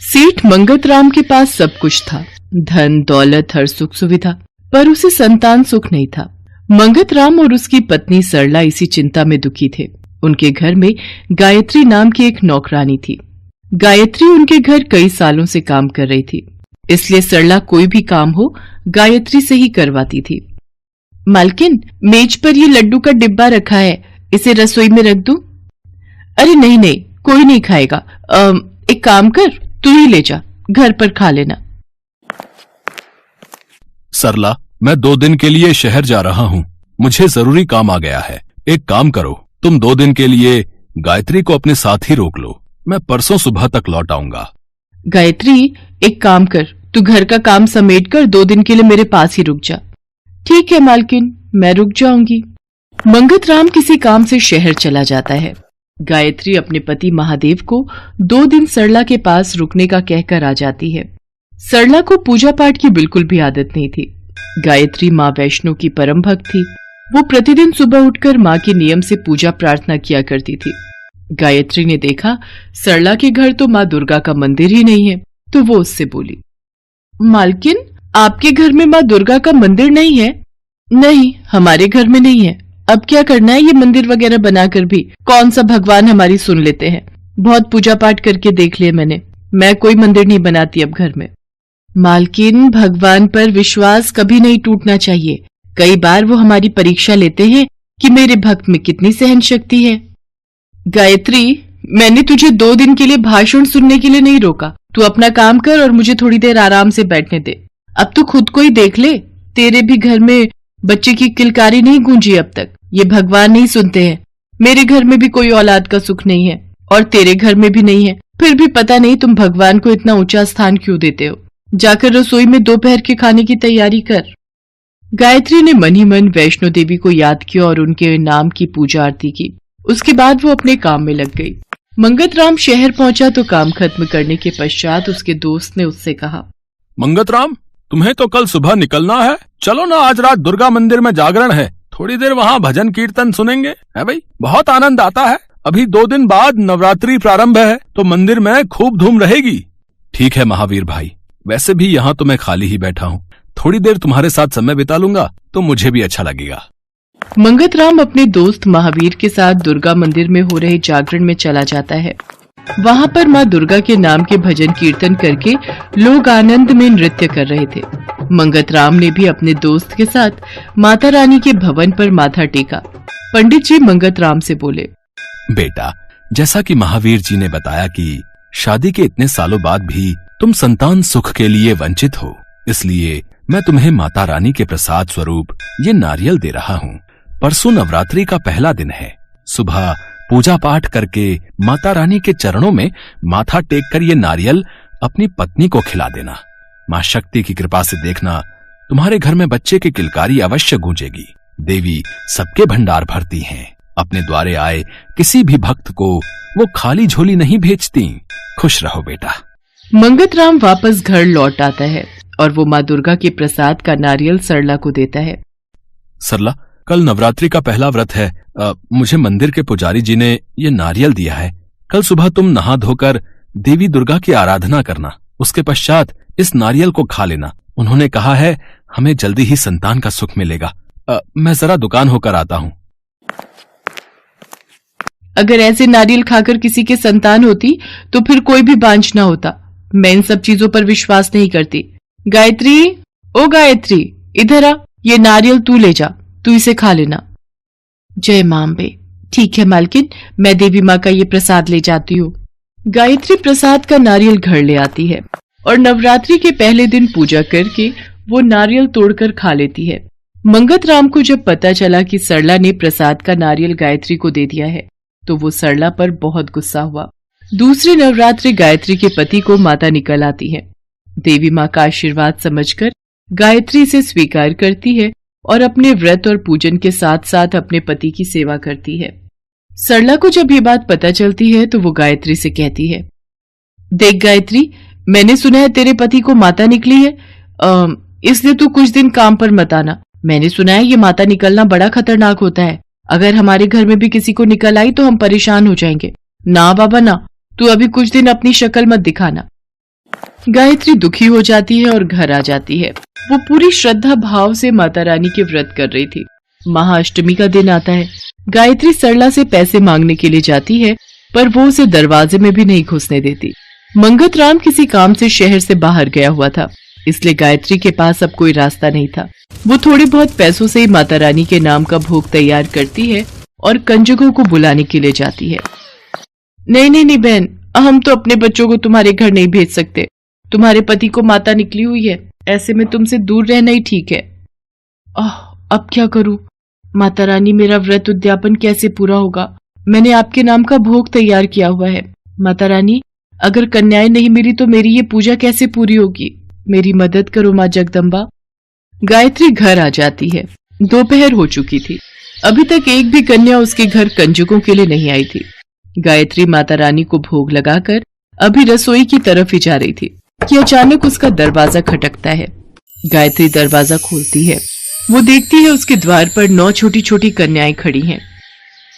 सेठ मंगतराम के पास सब कुछ था, धन दौलत हर सुख सुविधा, पर उसे संतान सुख नहीं था। मंगतराम और उसकी पत्नी सरला इसी चिंता में दुखी थे। उनके घर में गायत्री नाम की एक नौकरानी थी। गायत्री उनके घर कई सालों से काम कर रही थी, इसलिए सरला कोई भी काम हो गायत्री से ही करवाती थी। मालकिन, मेज पर ये लड्डू का डिब्बा रखा है, इसे रसोई में रख दूं? अरे नहीं नहीं, कोई नहीं खाएगा। एक काम कर, तू ही ले जा, घर पर खा लेना। सरला, मैं 2 दिन के लिए शहर जा रहा हूँ, मुझे जरूरी काम आ गया है। एक काम करो, तुम 2 दिन के लिए गायत्री को अपने साथ ही रोक लो, मैं परसों सुबह तक लौट आऊंगा। गायत्री, एक काम कर, तू घर का काम समेटकर 2 दिन के लिए मेरे पास ही रुक जा। ठीक है मालकिन, मैं रुक जाऊंगी। मंगतराम किसी काम से शहर चला जाता है। गायत्री अपने पति महादेव को 2 दिन सरला के पास रुकने का कहकर आ जाती है। सरला को पूजा पाठ की बिल्कुल भी आदत नहीं थी। गायत्री माँ वैष्णो की परम भक्त थी। वो प्रतिदिन सुबह उठकर माँ के नियम से पूजा प्रार्थना किया करती थी। गायत्री ने देखा सरला के घर तो माँ दुर्गा का मंदिर ही नहीं है, तो वो उससे बोली, मालकिन, आपके घर में माँ दुर्गा का मंदिर नहीं है? नहीं, हमारे घर में नहीं है। अब क्या करना है, ये मंदिर वगैरह बनाकर भी कौन सा भगवान हमारी सुन लेते हैं। बहुत पूजा पाठ करके देख लिया मैंने, मैं कोई मंदिर नहीं बनाती अब घर में। मालकिन, भगवान पर विश्वास कभी नहीं टूटना चाहिए। कई बार वो हमारी परीक्षा लेते हैं कि मेरे भक्त में कितनी सहन शक्ति है। गायत्री, मैंने तुझे 2 दिन के लिए भाषण सुनने के लिए नहीं रोका। तू अपना काम कर और मुझे थोड़ी देर आराम से बैठने दे। अब तू खुद को ही देख ले, तेरे भी घर में बच्चे की किलकारी नहीं गूंजी अब तक। ये भगवान नहीं सुनते हैं। मेरे घर में भी कोई औलाद का सुख नहीं है और तेरे घर में भी नहीं है, फिर भी पता नहीं तुम भगवान को इतना ऊंचा स्थान क्यों देते हो। जाकर रसोई में दोपहर के खाने की तैयारी कर। गायत्री ने मन ही मन वैष्णो देवी को याद किया और उनके नाम की पूजा आरती की। उसके बाद वो अपने काम में लग गई। मंगतराम शहर पहुंचा तो काम खत्म करने के पश्चात उसके दोस्त ने उससे कहा, मंगतराम, तुम्हें तो कल सुबह निकलना है, चलो ना, आज रात दुर्गा मंदिर में जागरण है, थोड़ी देर वहाँ भजन कीर्तन सुनेंगे, है भाई, बहुत आनंद आता है। अभी 2 दिन बाद नवरात्रि प्रारंभ है, तो मंदिर में खूब धूम रहेगी। ठीक है महावीर भाई, वैसे भी यहाँ तो मैं खाली ही बैठा हूँ, थोड़ी देर तुम्हारे साथ समय बिता लूंगा तो मुझे भी अच्छा लगेगा। मंगतराम अपने दोस्त महावीर के साथ दुर्गा मंदिर में हो रहे जागरण में चला जाता है। वहाँ पर माँ दुर्गा के नाम के भजन कीर्तन करके लोग आनंद में नृत्य कर रहे थे। मंगतराम ने भी अपने दोस्त के साथ माता रानी के भवन पर माथा टेका। पंडित जी मंगतराम से बोले, बेटा, जैसा कि महावीर जी ने बताया कि शादी के इतने सालों बाद भी तुम संतान सुख के लिए वंचित हो, इसलिए मैं तुम्हें माता रानी के प्रसाद स्वरूप ये नारियल दे रहा हूँ। परसों नवरात्रि का पहला दिन है, सुबह पूजा पाठ करके माता रानी के चरणों में माथा टेक कर ये नारियल अपनी पत्नी को खिला देना। माँ शक्ति की कृपा से देखना, तुम्हारे घर में बच्चे की किलकारी अवश्य गूंजेगी। देवी सबके भंडार भरती हैं, अपने द्वारे आए किसी भी भक्त को वो खाली झोली नहीं भेजती। खुश रहो बेटा। मंगतराम वापस घर लौट आता है और वो माँ दुर्गा के प्रसाद का नारियल सरला को देता है। सरला, कल नवरात्रि का पहला व्रत है, मुझे मंदिर के पुजारी जी ने ये नारियल दिया है। कल सुबह तुम नहा धोकर देवी दुर्गा की आराधना करना, उसके पश्चात इस नारियल को खा लेना। उन्होंने कहा है हमें जल्दी ही संतान का सुख मिलेगा। मैं जरा दुकान होकर आता हूँ। अगर ऐसे नारियल खाकर किसी के संतान होती तो फिर कोई भी बांझ ना होता। मैं इन सब चीजों पर विश्वास नहीं करती। गायत्री, ओ गायत्री, इधर आ, ये नारियल तू ले जा, तू इसे खा लेना। जय मां अम्बे। ठीक है मालकिन, मैं देवी माँ का ये प्रसाद ले जाती हूँ। गायत्री प्रसाद का नारियल घर ले आती है और नवरात्रि के पहले दिन पूजा करके वो नारियल तोड़कर खा लेती है। मंगतराम को जब पता चला कि सरला ने प्रसाद का नारियल गायत्री को दे दिया है तो वो सरला पर बहुत गुस्सा हुआ। दूसरी नवरात्रि गायत्री के पति को माता निकल आती है। देवी माँ का आशीर्वाद समझकर गायत्री से स्वीकार करती है और अपने व्रत और पूजन के साथ साथ अपने पति की सेवा करती है। सरला को जब ये बात पता चलती है तो वो गायत्री से कहती है, देख गायत्री, मैंने सुना है तेरे पति को माता निकली है, इसलिए तू कुछ दिन काम पर मत आना। मैंने सुना है ये माता निकलना बड़ा खतरनाक होता है। अगर हमारे घर में भी किसी को निकल आई तो हम परेशान हो जाएंगे। ना बाबा ना, तू अभी कुछ दिन अपनी शक्ल मत दिखाना। गायत्री दुखी हो जाती है और घर आ जाती है। वो पूरी श्रद्धा भाव से माता रानी के व्रत कर रही थी। महाअष्टमी का दिन आता है। गायत्री सरला से पैसे मांगने के लिए जाती है, पर वो उसे दरवाजे में भी नहीं घुसने देती। मंगत राम किसी काम से शहर से बाहर गया हुआ था, इसलिए गायत्री के पास अब कोई रास्ता नहीं था। वो थोड़े बहुत पैसों से ही माता रानी के नाम का भोग तैयार करती है और कंजकों को बुलाने के लिए जाती है। नहीं नहीं नहीं बहन, हम तो अपने बच्चों को तुम्हारे घर नहीं भेज सकते। तुम्हारे पति को माता निकली हुई है, ऐसे में तुमसे दूर रहना ही ठीक है। अब क्या करूं? माता रानी, मेरा व्रत उद्यापन कैसे पूरा होगा? मैंने आपके नाम का भोग तैयार किया हुआ है। माता रानी, अगर कन्याएं नहीं मिली तो मेरी ये पूजा कैसे पूरी होगी? मेरी मदद करो माँ जगदम्बा। गायत्री घर आ जाती है। दोपहर हो चुकी थी। अभी तक एक भी कन्या उसके घर कंजकों के लिए नहीं आई थी। गायत्री माता रानी को भोग लगाकर अभी रसोई की तरफ ही जा रही थी कि अचानक उसका दरवाजा खटकता है। गायत्री दरवाजा खोलती है। वो देखती है उसके द्वार पर 9 छोटी छोटी कन्याएं खड़ी हैं।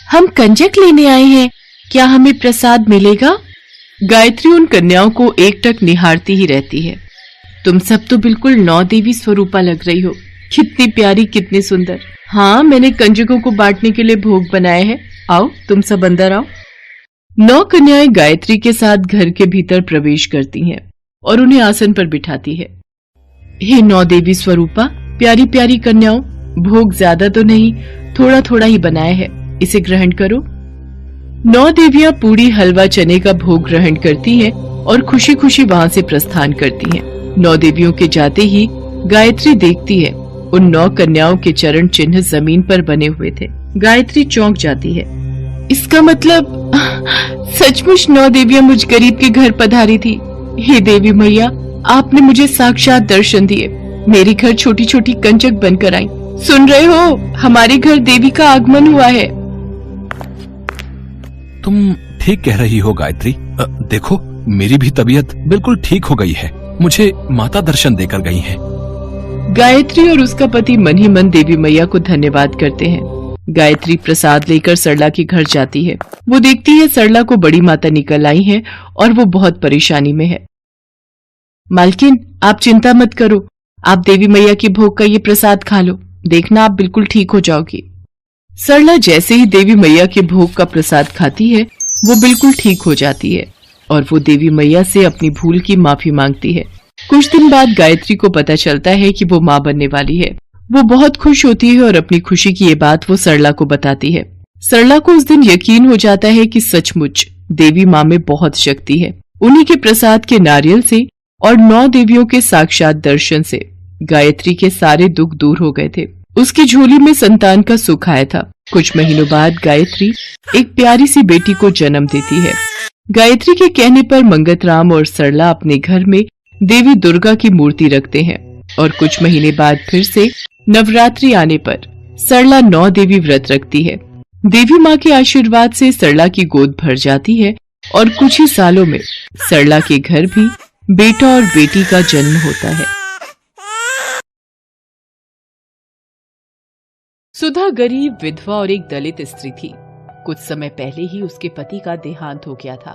हम कंजक लेने आए हैं, क्या हमें प्रसाद मिलेगा? गायत्री उन कन्याओं को एकटक निहारती ही रहती है। तुम सब तो बिल्कुल 9 देवी स्वरूपा लग रही हो। कितनी प्यारी, कितनी सुंदर। हाँ, मैंने कंजकों को बांटने के लिए भोग बनाए हैं। आओ, तुम सब अंदर आओ। 9 कन्याएं गायत्री के साथ घर के भीतर प्रवेश करती हैं और उन्हें आसन पर बिठाती है। हे 9 देवी स्वरूपा, प्यारी प्यारी कन्याओं, भोग ज्यादा तो नहीं, थोड़ा थोड़ा ही बनाया है, इसे ग्रहण करो। 9 देवियां पूड़ी, हलवा, चने का भोग ग्रहण करती हैं और खुशी खुशी वहां से प्रस्थान करती हैं। 9 देवियों के जाते ही गायत्री देखती है उन 9 कन्याओं के चरण चिन्ह जमीन पर बने हुए थे। गायत्री चौंक जाती है। इसका मतलब सचमुच 9 देवियां मुझ गरीब के घर पधारी थी। हे देवी मैया, आपने मुझे साक्षात दर्शन दिए। मेरे घर छोटी छोटी कंजक बनकर आई। सुन रहे हो, हमारे घर देवी का आगमन हुआ है। तुम ठीक कह रही हो गायत्री। देखो, मेरी भी तबीयत बिल्कुल ठीक हो गई है। मुझे माता दर्शन देकर गई हैं। गायत्री और उसका पति मन ही मन देवी मैया को धन्यवाद करते हैं। गायत्री प्रसाद लेकर सरला के घर जाती है। वो देखती है सरला को बड़ी माता निकल आई है और वो बहुत परेशानी में है। मालकिन, आप चिंता मत करो, आप देवी मैया के भोग का ये प्रसाद खा लो, देखना आप बिल्कुल ठीक हो जाओगी। सरला जैसे ही देवी मैया के भोग का प्रसाद खाती है, वो बिल्कुल ठीक हो जाती है और वो देवी मैया से अपनी भूल की माफी मांगती है। कुछ दिन बाद गायत्री को पता चलता है कि वो माँ बनने वाली है। वो बहुत खुश होती है और अपनी खुशी की ये बात वो सरला को बताती है। सरला को उस दिन यकीन हो जाता है कि सचमुच देवी माँ में बहुत शक्ति है। उन्हीं के प्रसाद के नारियल से और 9 देवियों के साक्षात दर्शन से गायत्री के सारे दुख दूर हो गए थे। उसकी झोली में संतान का सुख आया था। कुछ महीनों बाद गायत्री एक प्यारी सी बेटी को जन्म देती है। गायत्री के कहने पर मंगत राम और सरला अपने घर में देवी दुर्गा की मूर्ति रखते हैं और कुछ महीने बाद फिर से नवरात्रि आने पर सरला 9 देवी व्रत रखती है। देवी माँ के आशीर्वाद से सरला की गोद भर जाती है और कुछ ही सालों में सरला के घर भी बेटा और बेटी का जन्म होता है। सुधा गरीब, विधवा और एक दलित स्त्री थी। कुछ समय पहले ही उसके पति का देहांत हो गया था।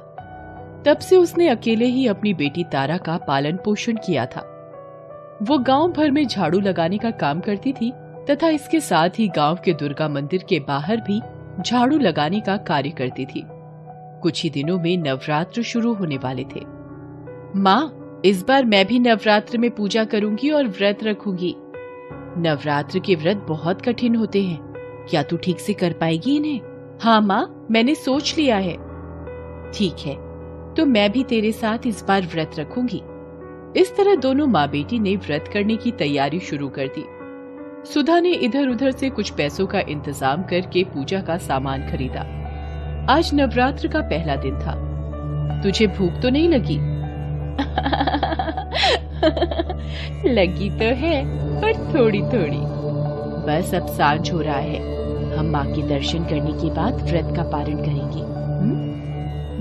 तब से उसने अकेले ही अपनी बेटी तारा का पालन पोषण किया था। वो गांव भर में झाड़ू लगाने का काम करती थी तथा इसके साथ ही गांव के दुर्गा मंदिर के बाहर भी झाड़ू लगाने का कार्य करती थी। कुछ ही दिनों में नवरात्र शुरू होने वाले थे। माँ, इस बार मैं भी नवरात्र में पूजा करूंगी और व्रत रखूंगी। नवरात्र के व्रत बहुत कठिन होते हैं, क्या तू ठीक से कर पाएगी इन्हें? हाँ माँ, मैंने सोच लिया है। ठीक है, तो मैं भी तेरे साथ इस बार व्रत रखूंगी। इस तरह दोनों माँ बेटी ने व्रत करने की तैयारी शुरू कर दी। सुधा ने इधर उधर से कुछ पैसों का इंतजाम करके पूजा का सामान खरीदा। आज नवरात्र का पहला दिन था। तुझे भूख तो नहीं लगी? लगी तो है, पर थोड़ी थोड़ी। बस अब सांझ हो रहा है, हम माँ के दर्शन करने के बाद व्रत का पारण करेंगे।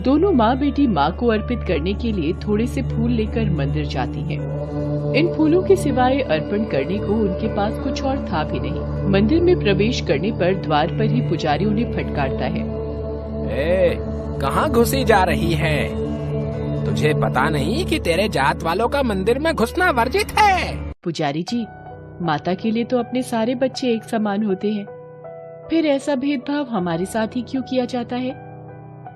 दोनों माँ बेटी माँ को अर्पित करने के लिए थोड़े से फूल लेकर मंदिर जाती हैं। इन फूलों के सिवाय अर्पण करने को उनके पास कुछ और था भी नहीं। मंदिर में प्रवेश करने पर द्वार पर ही पुजारी उन्हें फटकारता है। कहाँ घुसी जा रही है? तुझे पता नहीं कि तेरे जात वालों का मंदिर में घुसना वर्जित है? पुजारी जी, माता के लिए तो अपने सारे बच्चे एक समान होते हैं, फिर ऐसा भेदभाव हमारे साथ ही क्यों किया जाता है?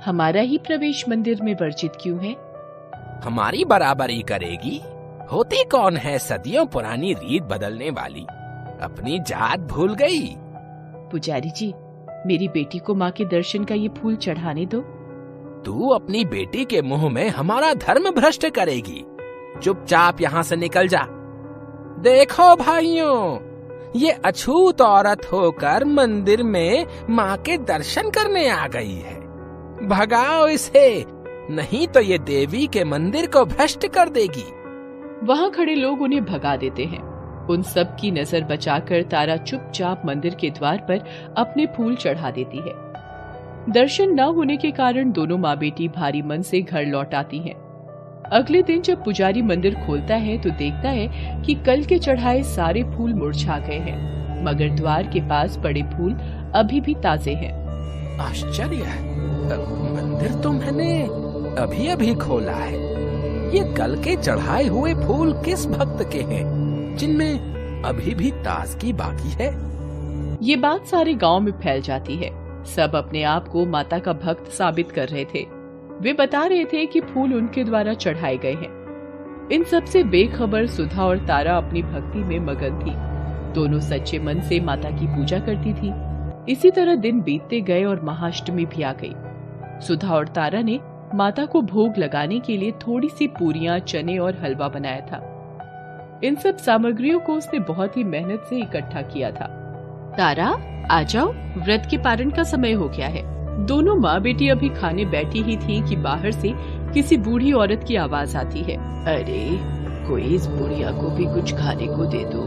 हमारा ही प्रवेश मंदिर में वर्जित क्यों है? हमारी बराबरी करेगी? होती कौन है सदियों पुरानी रीत बदलने वाली? अपनी जात भूल गई? पुजारी जी, मेरी बेटी को माँ के दर्शन का ये फूल चढ़ाने दो। तू अपनी बेटी के मुंह में हमारा धर्म भ्रष्ट करेगी। चुपचाप यहाँ से निकल जा। देखो भाइयों, ये अछूत औरत होकर मंदिर में माँ के दर्शन करने आ गई है। भगाओ इसे, नहीं तो ये देवी के मंदिर को भ्रष्ट कर देगी। वहाँ खड़े लोग उन्हें भगा देते हैं। उन सब की नजर बचाकर तारा चुपचाप मंदिर के द्वार पर अपने फूल चढ़ा देती है। दर्शन न होने के कारण दोनों माँ बेटी भारी मन से घर लौट आती हैं। अगले दिन जब पुजारी मंदिर खोलता है तो देखता है कि कल के चढ़ाए सारे फूल मुरझा गए हैं, मगर द्वार के पास पड़े फूल अभी भी ताजे हैं। आश्चर्य है, मंदिर तो मैंने अभी अभी खोला है। ये कल के चढ़ाए हुए फूल किस भक्त के हैं, जिनमें अभी भी ताजगी बाकी है? ये बात सारे गांव में फैल जाती है। सब अपने आप को माता का भक्त साबित कर रहे थे। वे बता रहे थे कि फूल उनके द्वारा चढ़ाए गए हैं। इन सब से बेखबर सुधा और तारा अपनी भक्ति में मगन थी। दोनों सच्चे मन से माता की पूजा करती थी। इसी तरह दिन बीतते गए और महाअष्टमी भी आ गई। सुधा और तारा ने माता को भोग लगाने के लिए थोड़ी सी पूरियां, चने और हलवा बनाया था। इन सब सामग्रियों को उसने बहुत ही मेहनत से इकट्ठा किया था। तारा, आ जाओ, व्रत के पारण का समय हो गया है। दोनों माँ बेटी अभी खाने बैठी ही थी कि बाहर से किसी बूढ़ी औरत की आवाज आती है। अरे, कोई इस बुढ़िया को भी कुछ खाने को दे दो।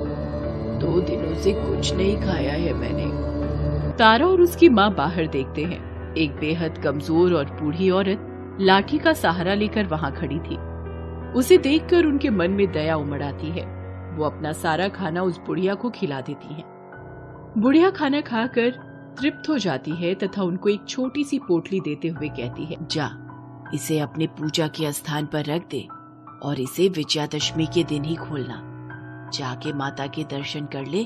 2 दिनों से कुछ नहीं खाया है मैंने। तारा और उसकी माँ बाहर देखते हैं। एक बेहद कमजोर और बूढ़ी औरत लाठी का सहारा लेकर वहाँ खड़ी थी। उसे देखकर उनके मन में दया उमड़ आती है। वो अपना सारा खाना उस बुढ़िया को खिला देती है। बुढ़िया खाना खाकर तृप्त हो जाती है तथा उनको एक छोटी सी पोटली देते हुए कहती है, जा, इसे अपने पूजा के स्थान पर रख दे और इसे विजयादशमी के दिन ही खोलना। जाके माता के दर्शन कर ले,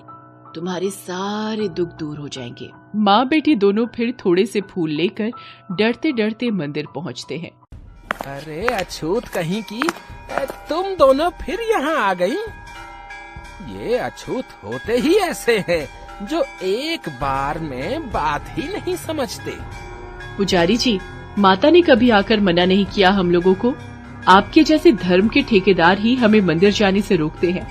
तुम्हारे सारे दुख दूर हो जाएंगे। माँ बेटी दोनों फिर थोड़े से फूल लेकर डरते डरते मंदिर पहुँचते हैं। अरे अछूत कहीं की, तुम दोनों फिर यहाँ आ गई? ये अछूत होते ही ऐसे हैं, जो एक बार में बात ही नहीं समझते। पुजारी जी, माता ने कभी आकर मना नहीं किया हम लोगों को। आपके जैसे धर्म के ठेकेदार ही हमें मंदिर जाने से रोकते हैं।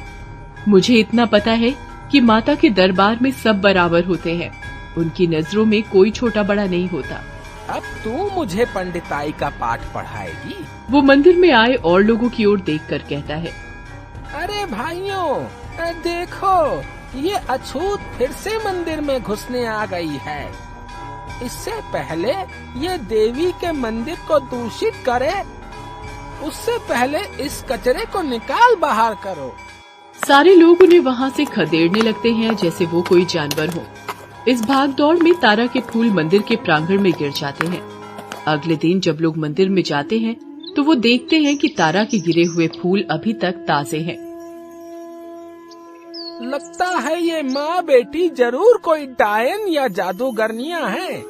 मुझे इतना पता है कि माता के दरबार में सब बराबर होते हैं। उनकी नजरों में कोई छोटा बड़ा नहीं होता। अब तू मुझे पंडिताई का पाठ पढ़ाएगी? वो मंदिर में आए और लोगों की ओर देखकर कहता है, अरे भाइयों, देखो, ये अछूत फिर से मंदिर में घुसने आ गई है। इससे पहले ये देवी के मंदिर को दूषित करे, उससे पहले इस कचरे को निकाल बाहर करो। सारे लोग उन्हें वहाँ से खदेड़ने लगते हैं जैसे वो कोई जानवर हो। इस भाग दौड़ में तारा के फूल मंदिर के प्रांगण में गिर जाते हैं। अगले दिन जब लोग मंदिर में जाते हैं तो वो देखते हैं कि तारा के गिरे हुए फूल अभी तक ताजे हैं। लगता है ये माँ बेटी जरूर कोई डायन या जादूगरनियां हैं।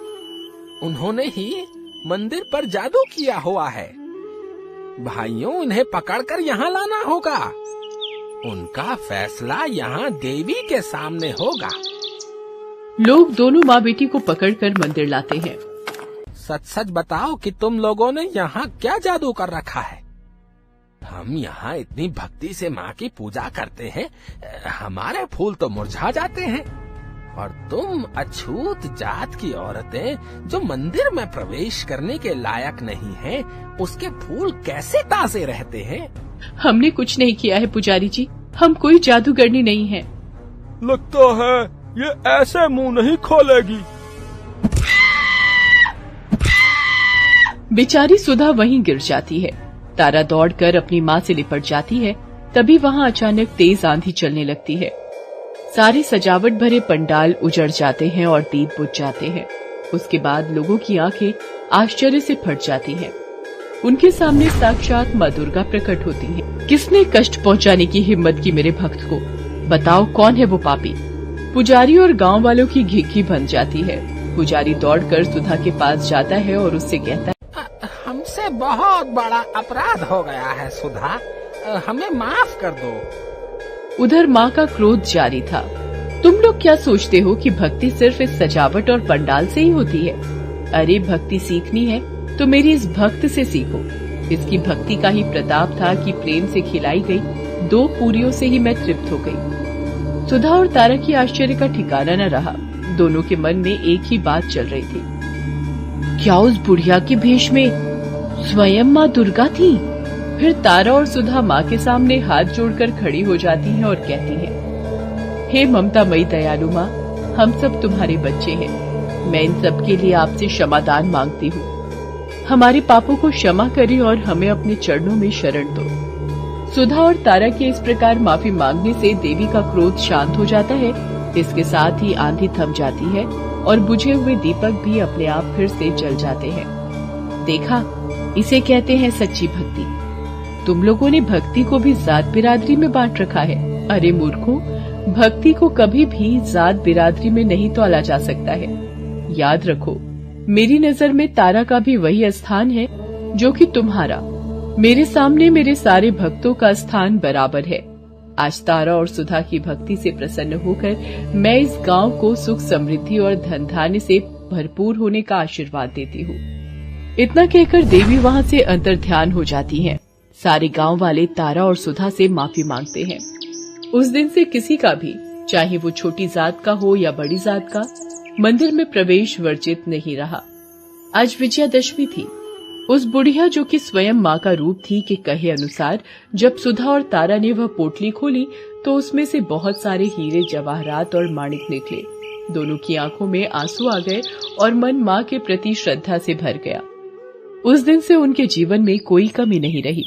उन्होंने ही मंदिर पर जादू किया हुआ है। भाइयों, इन्हें पकड़कर यहाँ लाना होगा। उनका फैसला यहाँ देवी के सामने होगा। लोग दोनों माँ बेटी को पकड़कर मंदिर लाते हैं। सच सच बताओ कि तुम लोगों ने यहाँ क्या जादू कर रखा है? हम यहाँ इतनी भक्ति से माँ की पूजा करते हैं, हमारे फूल तो मुरझा जाते हैं, और तुम अछूत जात की औरतें जो मंदिर में प्रवेश करने के लायक नहीं हैं, उसके फूल कैसे ताजे रहते हैं? हमने कुछ नहीं किया है पुजारी जी, हम कोई जादूगरनी नहीं है। लगता है ये ऐसे मुंह नहीं खोलेगी। बेचारी सुधा वहीं गिर जाती है। तारा दौड़कर अपनी माँ से लिपट जाती है। तभी वहाँ अचानक तेज आंधी चलने लगती है। सारे सजावट भरे पंडाल उजड़ जाते हैं और दीप बुझ जाते हैं। उसके बाद लोगों की आंखें आश्चर्य से फट जाती हैं। उनके सामने साक्षात माँ दुर्गा प्रकट होती हैं। किसने कष्ट पहुंचाने की हिम्मत की मेरे भक्त को? बताओ कौन है वो पापी? पुजारी और गांव वालों की घिघी बन जाती है। पुजारी दौड़कर सुधा के पास जाता है और उससे कहता है, हमसे बहुत बड़ा अपराध हो गया है सुधा, हमें माफ कर दो। उधर माँ का क्रोध जारी था। तुम लोग क्या सोचते हो कि भक्ति सिर्फ इस सजावट और पंडाल से ही होती है? अरे भक्ति सीखनी है तो मेरी इस भक्त से सीखो। इसकी भक्ति का ही प्रताप था कि प्रेम से खिलाई गई 2 पूरियों से ही मैं तृप्त हो गई। सुधा और तारा की आश्चर्य का ठिकाना न रहा। दोनों के मन में एक ही बात चल रही थी, क्या उस बुढ़िया के भेष में स्वयं माँ दुर्गा थी? फिर तारा और सुधा माँ के सामने हाथ जोड़कर खड़ी हो जाती हैं और कहती हैं, हे ममतामयी दयालु माँ, हम सब तुम्हारे बच्चे हैं। मैं इन सब के लिए आपसे क्षमादान मांगती हूँ। हमारे पापों को क्षमा करें और हमें अपने चरणों में शरण दो। सुधा और तारा के इस प्रकार माफी मांगने से देवी का क्रोध शांत हो जाता है। इसके साथ ही आंधी थम जाती है और बुझे हुए दीपक भी अपने आप फिर से जल जाते हैं। देखा, इसे कहते हैं सच्ची भक्ति। तुम लोगों ने भक्ति को भी जात बिरादरी में बांट रखा है। अरे मूर्खों, भक्ति को कभी भी जात बिरादरी में नहीं तौला जा सकता है। याद रखो, मेरी नजर में तारा का भी वही स्थान है जो कि तुम्हारा। मेरे सामने मेरे सारे भक्तों का स्थान बराबर है। आज तारा और सुधा की भक्ति से प्रसन्न होकर मैं इस गांव को सुख समृद्धि और धन धान्य से भरपूर होने का आशीर्वाद देती हूँ। इतना कहकर देवी वहाँ से अंतर्ध्यान हो जाती हैं। सारे गांव वाले तारा और सुधा से माफी मांगते हैं। उस दिन से किसी का भी, चाहे वो छोटी जात का हो या बड़ी जात का, मंदिर में प्रवेश वर्जित नहीं रहा। आज विजयादशमी थी। उस बुढ़िया जो कि स्वयं माँ का रूप थी के कहे अनुसार जब सुधा और तारा ने वह पोटली खोली तो उसमें से बहुत सारे हीरे जवाहरात और माणिक निकले। दोनों की आंखों में आंसू आ गए और मन माँ के प्रति श्रद्धा से भर गया। उस दिन से उनके जीवन में कोई कमी नहीं रही।